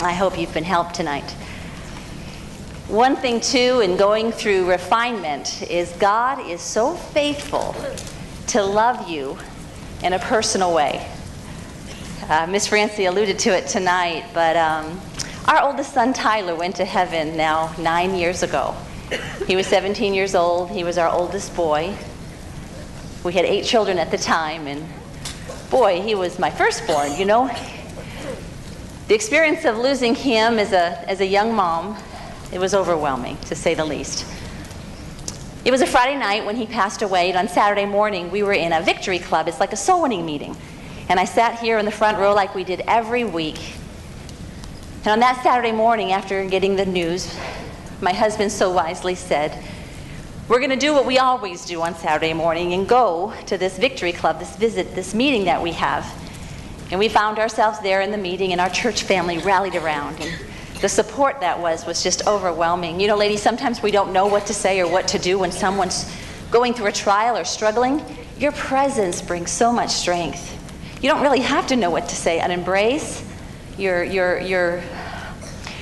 I hope you've been helped tonight. One thing, too, in going through refinement is God is so faithful to love you in a personal way. Miss Francie alluded to it tonight, but our oldest son, Tyler, went to heaven now 9 years ago. He was 17 years old. He was our oldest boy. We had 8 children at the time, and boy, he was my firstborn, you know. The experience of losing him as a young mom, it was overwhelming, to say the least. It was a Friday night when he passed away, and on Saturday morning, we were in a victory club. It's like a soul winning meeting. And I sat here in the front row like we did every week. And on that Saturday morning, after getting the news, my husband so wisely said, we're going to do what we always do on Saturday morning and go to this victory club, this meeting that we have. And we found ourselves there in the meeting, and our church family rallied around. And the support that was just overwhelming. You know, ladies, sometimes we don't know what to say or what to do when someone's going through a trial or struggling. Your presence brings so much strength. You don't really have to know what to say. An embrace, you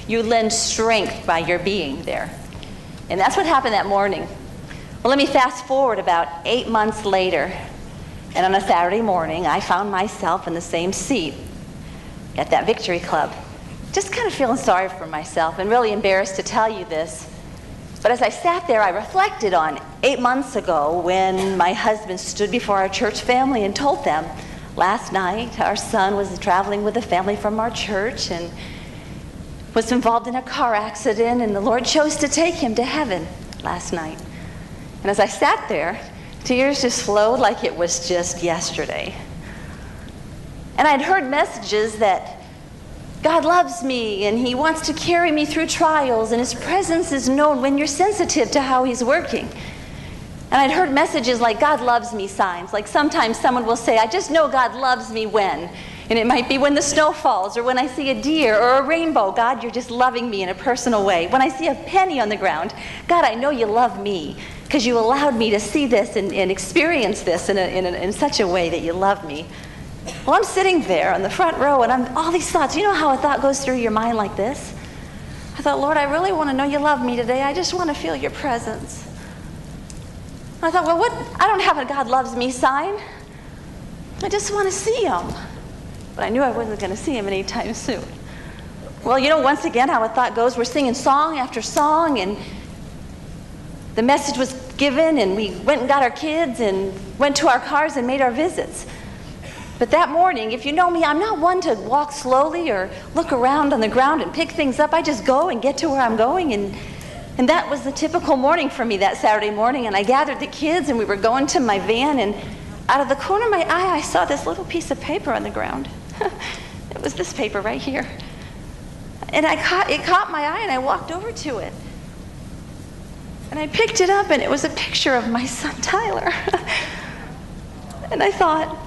lend strength by your being there. And that's what happened that morning. Well, let me fast forward about 8 months later. And on a Saturday morning, I found myself in the same seat at that victory club. Just kind of feeling sorry for myself and really embarrassed to tell you this. But as I sat there, I reflected on 8 months ago when my husband stood before our church family and told them, last night our son was traveling with a family from our church and was involved in a car accident, and the Lord chose to take him to heaven last night. And as I sat there, tears just flowed like it was just yesterday. And I'd heard messages that God loves me and he wants to carry me through trials, and his presence is known when you're sensitive to how he's working. And I'd heard messages like God loves me signs. Like sometimes someone will say, I just know God loves me when. And it might be when the snow falls or when I see a deer or a rainbow. God, you're just loving me in a personal way. When I see a penny on the ground, God, I know you love me because you allowed me to see this and experience this in such a way that you love me. Well, I'm sitting there on the front row, and all these thoughts. You know how a thought goes through your mind like this? I thought, Lord, I really want to know you love me today. I just want to feel your presence. And I thought, well, I don't have a God loves me sign. I just want to see him. But I knew I wasn't going to see him anytime soon. Well, you know, once again, how a thought goes, we're singing song after song, and the message was given, and we went and got our kids and went to our cars and made our visits. But that morning, if you know me, I'm not one to walk slowly or look around on the ground and pick things up. I just go and get to where I'm going. And that was the typical morning for me that Saturday morning. And I gathered the kids, and we were going to my van. And out of the corner of my eye, I saw this little piece of paper on the ground. It was this paper right here. And it caught my eye, and I walked over to it. And I picked it up, and it was a picture of my son, Tyler. And I thought,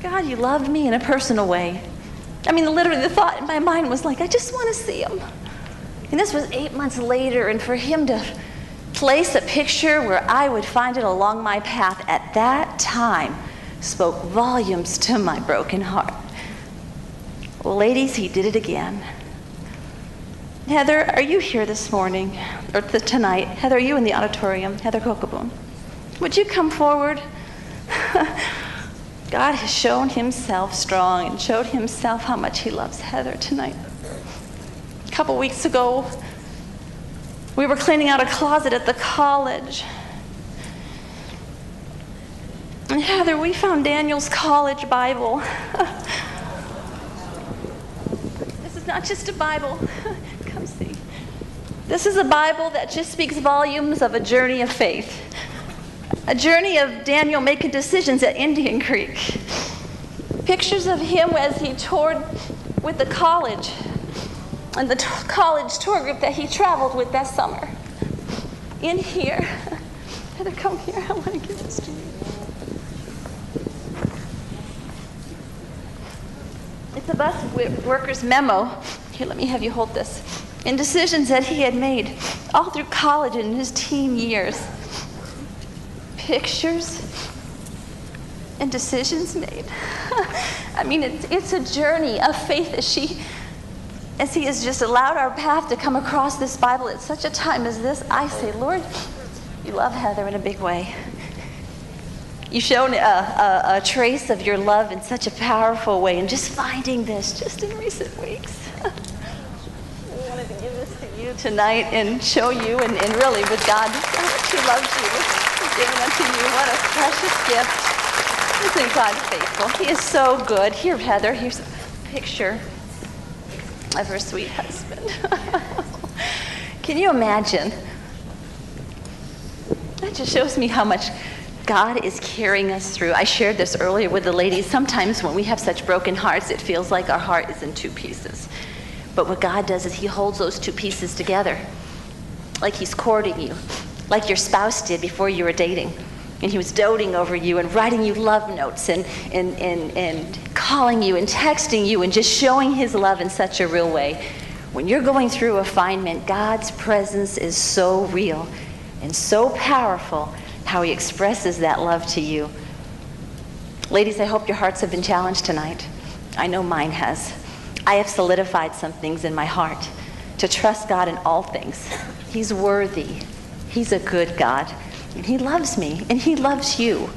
God, you love me in a personal way. I mean, literally the thought in my mind was like, I just want to see him. And this was 8 months later, and for him to place a picture where I would find it along my path at that time spoke volumes to my broken heart. Well, ladies, he did it again. Heather, are you here this morning, or tonight? Heather, are you in the auditorium? Heather Kokoboon. Would you come forward? God has shown himself strong and showed himself how much he loves Heather tonight. A couple weeks ago, we were cleaning out a closet at the college. And Heather, we found Daniel's college Bible. This is not just a Bible. Come see. This is a Bible that just speaks volumes of a journey of faith. A journey of Daniel making decisions at Indian Creek. Pictures of him as he toured with the college and the college tour group that he traveled with that summer. In here. Heather, come here. I want to give this to you. It's a bus worker's memo. Here, let me have you hold this. In decisions that he had made all through college and his teen years. Pictures and decisions made. I mean, it's a journey of faith as she as he has just allowed our path to come across this Bible at such a time as this, I say, Lord, you love Heather in a big way. You've shown a trace of your love in such a powerful way, and just finding this just in recent weeks. I wanted to give this to you tonight and show you, and really with God, how much he loves you. He's given unto you. What a precious gift. Isn't God faithful? He is so good. Here, Heather, here's a picture of her sweet husband. Can you imagine? That just shows me how much God is carrying us through. I shared this earlier with the ladies. Sometimes when we have such broken hearts, it feels like our heart is in two pieces. But what God does is he holds those two pieces together, like he's courting you, like your spouse did before you were dating. And he was doting over you and writing you love notes and calling you and texting you and just showing his love in such a real way. When you're going through refinement, God's presence is so real and so powerful, how he expresses that love to you. Ladies, I hope your hearts have been challenged tonight. I know mine has. I have solidified some things in my heart to trust God in all things. He's worthy. He's a good God. And he loves me, and he loves you.